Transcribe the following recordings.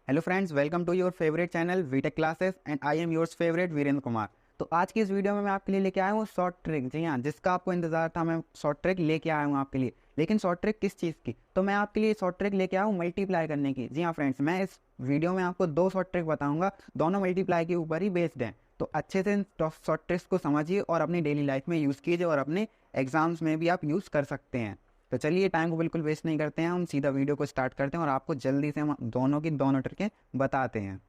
Hello friends, welcome to your favourite channel Vtech classes and I am yours favourite Virendra Kumar. तो आज की इस video में मैं आपके लिए लेके आया हूँ शॉर्ट ट्रिक। जी हाँ, जिसका आपको इंतजार था, मैं शॉर्ट ट्रिक लेके आया हूँ आपके लिए। लेकिन शॉर्ट ट्रिक किस चीज़ की? तो मैं आपके लिए शॉर्ट ट्रिक लेके आया हूँ मल्टीप्लाई करने की। जी हाँ फ्रेंड्स, मैं इस वीडियो में आपको दो शॉर्ट ट्रिक बताऊँगा, दोनों मल्टीप्लाई के ऊपर ही बेस्ड हैं। तो अच्छे से इन शॉर्ट ट्रिक्स को समझिए और अपनी डेली लाइफ में यूज़ कीजिए और अपने एग्जाम्स में भी आप यूज़ कर सकते हैं। तो चलिए, टाइम को बिल्कुल वेस्ट नहीं करते हैं, हम सीधा वीडियो को स्टार्ट करते हैं और आपको जल्दी से हम दोनों की दोनों ट्रिकें बताते हैं।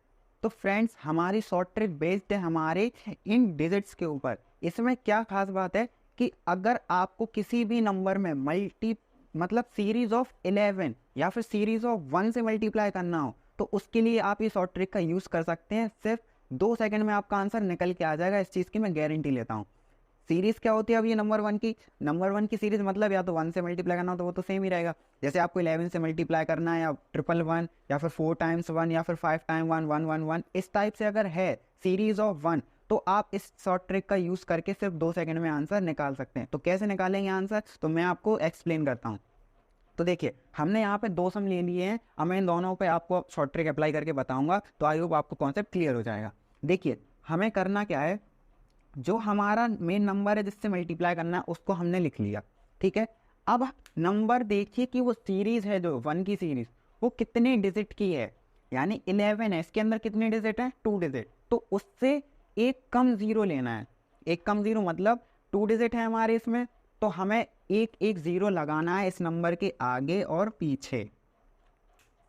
तो फ्रेंड्स, हमारी शॉर्ट ट्रिक बेस्ड है हमारे इन डिजिट्स के ऊपर। इसमें क्या खास बात है कि अगर आपको किसी भी नंबर में मतलब सीरीज ऑफ 11 या फिर सीरीज ऑफ 1 से मल्टीप्लाई करना हो, तो उसके लिए आप ये शॉर्ट ट्रिक का यूज़ कर सकते हैं। सिर्फ 2 सेकंड में आपका आंसर निकल के आ जाएगा, इस चीज़ की मैं गारंटी लेता हूँ। सीरीज क्या होती है? अब ये नंबर वन की सीरीज मतलब या तो 1 से मल्टीप्लाई करना हो तो वो तो सेम ही रहेगा। जैसे आपको 11 से मल्टीप्लाई करना है, या 111 या फिर 4 टाइम्स 1 या फिर 5 टाइम 1 1 1 1, इस टाइप से अगर है सीरीज ऑफ 1, तो आप इस शॉर्ट ट्रिक का यूज़ करके सिर्फ 2 सेकंड में आंसर निकाल सकते हैं। तो कैसे निकालेंगे आंसर, तो मैं आपको एक्सप्लेन करता हूँ। तो देखिए, हमने यहाँ पे दो सम ले लिए हैं। अब मैं इन दोनों पे आपको शॉर्ट ट्रिक अप्लाई करके बताऊंगा, तो आई होप आपको कॉन्सेप्ट क्लियर हो जाएगा। देखिए, हमें करना क्या है, जो हमारा मेन नंबर है जिससे मल्टीप्लाई करना है उसको हमने लिख लिया, ठीक है। अब नंबर देखिए कि वो सीरीज है, जो 1 की सीरीज, वो कितने डिजिट की है। यानी 11 है, इसके अंदर कितने डिजिट हैं? 2 डिजिट। तो उससे एक कम जीरो लेना है। एक कम जीरो मतलब 2 डिजिट है हमारे इसमें, तो हमें एक एक जीरो लगाना है इस नंबर के आगे और पीछे।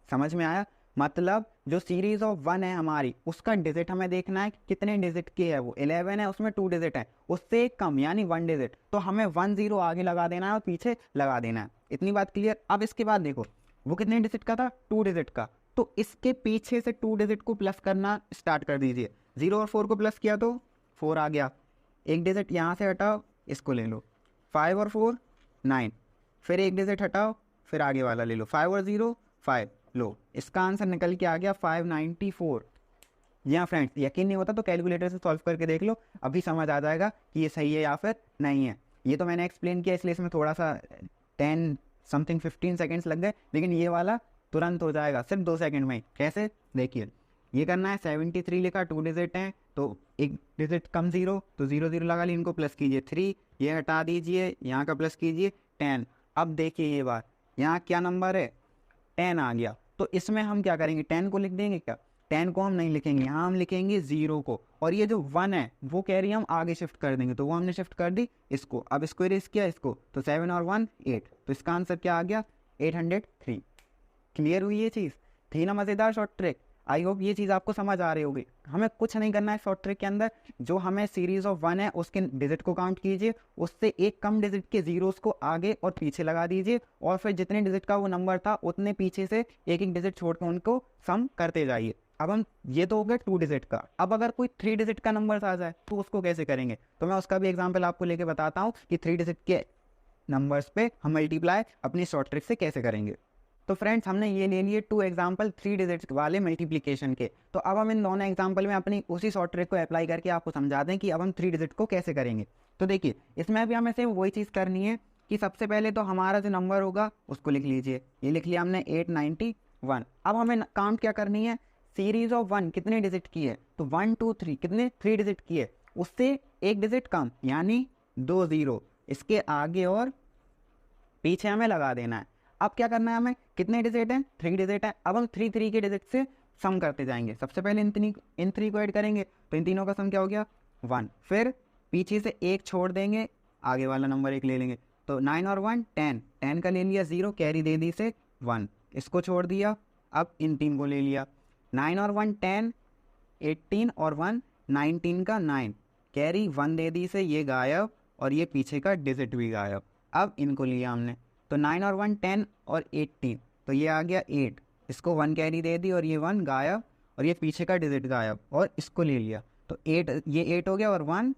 समझ में आया? मतलब जो सीरीज ऑफ 1 है हमारी, उसका डिजिट हमें देखना है कितने डिजिट की है। वो 11 है, उसमें 2 डिजिट है, उससे एक कम यानी 1 डिजिट, तो हमें 1 0 आगे लगा देना है और पीछे लगा देना है। इतनी बात क्लियर? अब इसके बाद देखो, वो कितने डिजिट का था? 2 डिजिट का। तो इसके पीछे से 2 डिजिट को प्लस करना स्टार्ट कर दीजिए। 0 और 4 को प्लस किया तो 4 आ गया। एक डिजिट यहाँ से हटाओ, इसको ले लो, 5 और 4 9। फिर एक डिजिट हटाओ, फिर आगे वाला ले लो, 5 और 0 5। लो, इसका आंसर निकल के आ गया 594। जी हाँ फ्रेंड्स, यकीन नहीं होता तो कैलकुलेटर से सॉल्व करके देख लो, अभी समझ आ जाएगा कि ये सही है या फिर नहीं है। ये तो मैंने एक्सप्लेन किया, इसलिए इसमें थोड़ा सा 10 समथिंग 15 सेकेंड्स लग गए, लेकिन ये वाला तुरंत हो जाएगा सिर्फ 2 सेकंड में ही। कैसे? देखिए, ये करना है। 73 लिखा, 2 डिजिट हैं, तो एक डिजिट कम जीरो, तो 0 0 लगा ली, इनको प्लस कीजिए 3, ये हटा दीजिए, यहाँ का प्लस कीजिए 10। अब देखिए ये बार, यहाँ क्या नंबर है? 10 आ गया। तो इसमें हम क्या करेंगे, 10 को लिख देंगे क्या? 10 को हम नहीं लिखेंगे, यहाँ हम लिखेंगे 0 को। और ये जो 1 है वो कह रही है हम आगे शिफ्ट कर देंगे, तो वो हमने शिफ्ट कर दी इसको। अब इसको इरेज किया, इसको, तो 7 और 1 8, तो इसका आंसर क्या आ गया? 803। क्लियर हुई ये चीज़? थी ना मज़ेदार शॉर्ट ट्रिक? आई होप ये चीज़ आपको समझ आ रही होगी। हमें कुछ नहीं करना है शॉर्ट ट्रिक के अंदर। जो हमें सीरीज ऑफ 1 है उसके डिजिट को काउंट कीजिए, उससे एक कम डिजिट के जीरोस को आगे और पीछे लगा दीजिए, और फिर जितने डिजिट का वो नंबर था उतने पीछे से एक एक डिजिट छोड़ कर उनको सम करते जाइए। अब हम, ये तो हो गया 2 डिजिट का। अब अगर कोई 3 डिजिट का नंबर आ जाए तो उसको कैसे करेंगे, तो मैं उसका भी एग्जाम्पल आपको लेके बताता हूँ कि 3 डिजिट के नंबर्स पे हम मल्टीप्लाई अपनी शॉर्ट ट्रिक से कैसे करेंगे। तो फ्रेंड्स, हमने ये ले लिए 2 एग्जाम्पल 3 डिजिट्स वाले मल्टीप्लिकेशन के। तो अब हम इन दोनों एग्जाम्पल में अपनी उसी शॉर्ट ट्रिक को अप्लाई करके आपको समझा दें कि अब हम 3 डिजिट को कैसे करेंगे। तो देखिए, इसमें भी हमें सेम वही चीज़ करनी है कि सबसे पहले तो हमारा जो नंबर होगा उसको लिख लीजिए। ये लिख लिया हमने 891। अब हमें काउंट क्या करनी है? सीरीज ऑफ 1 कितने डिजिट की है? तो 1 2 3 कितने? 3 डिजिट की है, उससे एक डिजिट कम यानी 2 0 इसके आगे और पीछे हमें लगा देना है। अब क्या करना है हमें? कितने डिजिट हैं? 3 डिजिट है। अब हम 3 3 के डिजिट से सम करते जाएंगे। सबसे पहले इन 3 को ऐड करेंगे, तो इन तीनों का सम क्या हो गया? 1। फिर पीछे से एक छोड़ देंगे, आगे वाला नंबर एक ले लेंगे, तो 9 और 1 10। 10 का ले लिया 0, कैरी दे दी से 1, इसको छोड़ दिया। अब इन 3 को ले लिया, 9 और 1 10, 18 और 1 19 का 9, कैरी 1 दे दी से ये गायब, और ये पीछे का डिजिट भी गायब। अब इनको लिया हमने, तो 9 और 1 10 और 18, तो ये आ गया 8, इसको 1 कैरी दे दी और ये 1 गायब, और ये पीछे का डिजिट गायब, और इसको ले लिया, तो 8, ये 8 हो गया और 1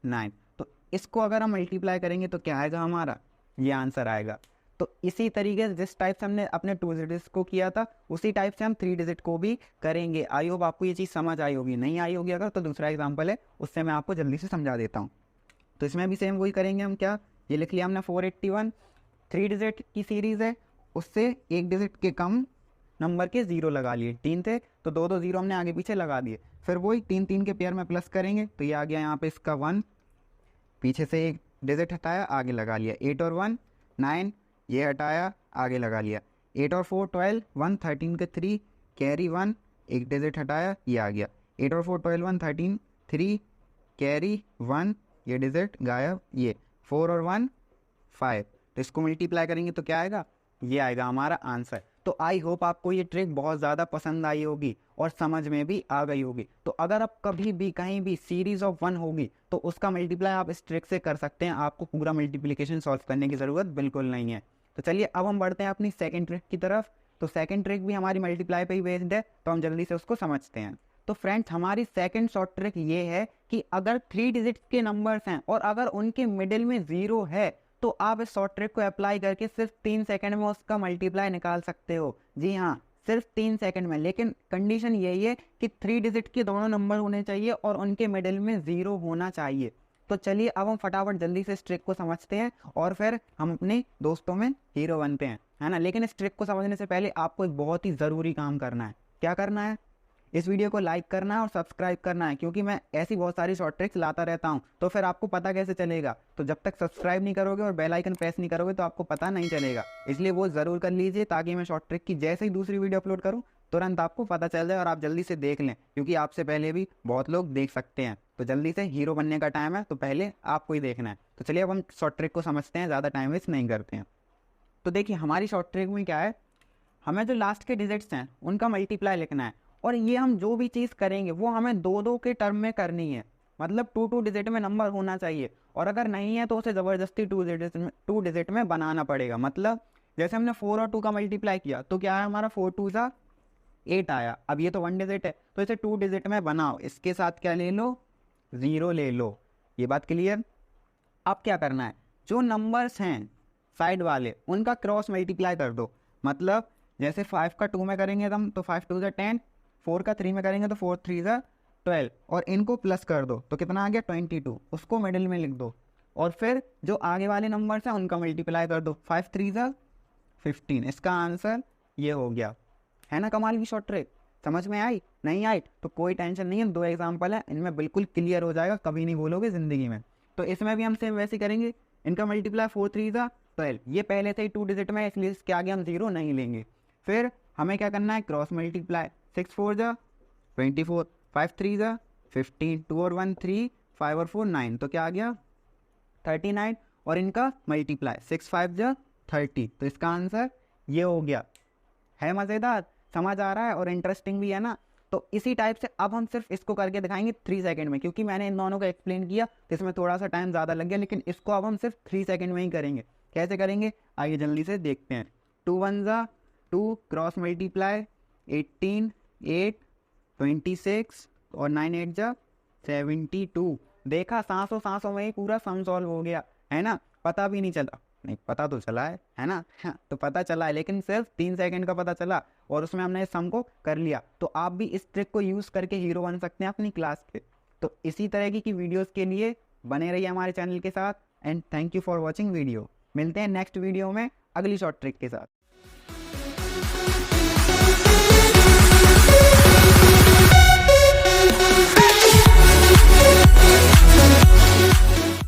9। तो इसको अगर हम मल्टीप्लाई करेंगे तो क्या आएगा हमारा? ये आंसर आएगा। तो इसी तरीके से जिस टाइप से हमने अपने 2 डिजिट्स को किया था, उसी टाइप से हम 3 डिजिट को भी करेंगे। आई होप आपको ये चीज़ समझ आई होगी। नहीं आई होगी अगर, तो दूसरा एग्जाम्पल है, उससे मैं आपको जल्दी से समझा देता हूँ। तो इसमें भी सेम वही करेंगे हम। क्या? ये लिख लिया हमने 481, 3 डिजिट की सीरीज़ है, उससे एक डिजिट के कम नंबर के 0 लगा लिए, 3 थे तो 2 0 हमने आगे पीछे लगा दिए। फिर वही 3 3 के पेयर में प्लस करेंगे तो ये आ गया यहाँ पे इसका 1, पीछे से एक डिजिट हटाया आगे लगा लिया। 8 और 1 9, ये हटाया आगे लगा लिया। 8 और 4 12, 1 13 के 3 कैरी 1, एक डिजिट हटाया ये आ गया। 8 और 4 12 1 13 3 कैरी 1, ये डिजिट गायब, ये 4 और 1 5। तो इसको मल्टीप्लाई करेंगे तो क्या आएगा, ये आएगा हमारा आंसर। तो आई होप आपको ये ट्रिक बहुत ज़्यादा पसंद आई होगी और समझ में भी आ गई होगी। तो अगर आप कभी भी कहीं भी सीरीज ऑफ 1 होगी तो उसका मल्टीप्लाई आप इस ट्रिक से कर सकते हैं, आपको पूरा मल्टीप्लिकेशन सॉल्व करने की ज़रूरत बिल्कुल नहीं है। तो चलिए अब हम बढ़ते हैं अपनी सेकेंड ट्रिक की तरफ। तो सेकेंड ट्रिक भी हमारी मल्टीप्लाई पे ही बेस्ड है, तो हम जल्दी से उसको समझते हैं। तो फ्रेंड्स हमारी सेकेंड शॉर्ट ट्रिक ये है कि अगर 3 डिजिट्स के नंबर्स हैं और अगर उनके मिडिल में 0 है तो आप इस शॉर्ट ट्रिक को अप्लाई करके सिर्फ 3 सेकंड में उसका मल्टीप्लाई निकाल सकते हो। जी हाँ, सिर्फ 3 सेकंड में, लेकिन कंडीशन यही है कि 3 डिजिट के दोनों नंबर होने चाहिए और उनके मिडिल में 0 होना चाहिए। तो चलिए अब हम फटाफट जल्दी से इस ट्रिक को समझते हैं और फिर हम अपने दोस्तों में हीरो बनते हैं, है ना। लेकिन इस ट्रिक को समझने से पहले आपको एक बहुत ही ज़रूरी काम करना है। क्या करना है, इस वीडियो को लाइक करना है और सब्सक्राइब करना है, क्योंकि मैं ऐसी बहुत सारी शॉर्ट ट्रिक्स लाता रहता हूं। तो फिर आपको पता कैसे चलेगा, तो जब तक सब्सक्राइब नहीं करोगे और बेल आइकन प्रेस नहीं करोगे तो आपको पता नहीं चलेगा। इसलिए वो ज़रूर कर लीजिए ताकि मैं शॉर्ट ट्रिक की जैसे ही दूसरी वीडियो अपलोड करूं तुरंत आपको पता चल जाए और आप जल्दी से देख लें, क्योंकि आपसे पहले भी बहुत लोग देख सकते हैं। तो जल्दी से हीरो बनने का टाइम है, तो पहले आपको ही देखना है। तो चलिए अब हम शॉर्ट ट्रिक को समझते हैं, ज़्यादा टाइम वेस्ट नहीं करते हैं। तो देखिए हमारी शॉर्ट ट्रिक में क्या है, हमें जो लास्ट के डिजिट्स हैं उनका मल्टीप्लाई लिखना है और ये हम जो भी चीज़ करेंगे वो हमें 2 2 के टर्म में करनी है, मतलब 2 2 डिजिट में नंबर होना चाहिए। और अगर नहीं है तो उसे ज़बरदस्ती 2 डिजिट में बनाना पड़ेगा। मतलब जैसे हमने 4 और 2 का मल्टीप्लाई किया तो क्या है, हमारा 4 2 सा 8 आया। अब ये तो 1 डिजिट है तो इसे 2 डिजिट में बनाओ, इसके साथ क्या ले लो, 0 ले लो। ये बात क्लियर। अब क्या करना है, जो नंबर्स हैं साइड वाले उनका क्रॉस मल्टीप्लाई कर दो। मतलब जैसे 5 का 2 में करेंगे हम तो 5 2 10, 4 का 3 में करेंगे तो 4 3 12, और इनको प्लस कर दो तो कितना आ गया 22, उसको मिडिल में लिख दो। और फिर जो आगे वाले नंबर्स हैं उनका मल्टीप्लाई कर दो, 5 3 15। इसका आंसर ये हो गया, है ना। कमाल की शॉर्ट ट्रिक, समझ में आई, नहीं आई तो कोई टेंशन नहीं है, 2 एग्जाम्पल है, इनमें बिल्कुल क्लियर हो जाएगा, कभी नहीं भूलोगे ज़िंदगी में। तो इसमें भी हम सेम वैसे करेंगे, इनका मल्टीप्लाई 4 3 12, ये पहले से ही 2 डिजिट में, इसलिए इसके आगे हम 0 नहीं लेंगे। फिर हमें क्या करना है, क्रॉस मल्टीप्लाई, 6 4 24, 5 3 15, 2 और 1 3, 5 और 4 9, तो क्या आ गया 39। और इनका मल्टीप्लाई 6 5 30, तो इसका आंसर ये हो गया। है मज़ेदार, समझ आ रहा है और इंटरेस्टिंग भी है ना। तो इसी टाइप से अब हम सिर्फ इसको करके दिखाएंगे 3 सेकंड में, क्योंकि मैंने इन दोनों को एक्सप्लेन किया तो इसमें थोड़ा सा टाइम ज़्यादा लग गया, लेकिन इसको अब हम सिर्फ 3 सेकंड में ही करेंगे। कैसे करेंगे, आइए जल्दी से देखते हैं। 2 1 2, क्रॉस मल्टीप्लाई 18 8 26 और 9 8 72। देखा, सांसों सांसों में ही पूरा सम सॉल्व हो गया, है ना। पता भी नहीं चला, नहीं पता तो चला है ना। हाँ, तो पता चला है, लेकिन सिर्फ 3 सेकंड का पता चला और उसमें हमने सम को कर लिया। तो आप भी इस ट्रिक को यूज़ करके हीरो बन सकते हैं अपनी क्लास के। तो इसी तरह की वीडियोस के लिए बने रहिए हमारे चैनल के साथ and thank you for watching video. मिलते हैं नेक्स्ट वीडियो में अगली शॉर्ट ट्रिक के साथ।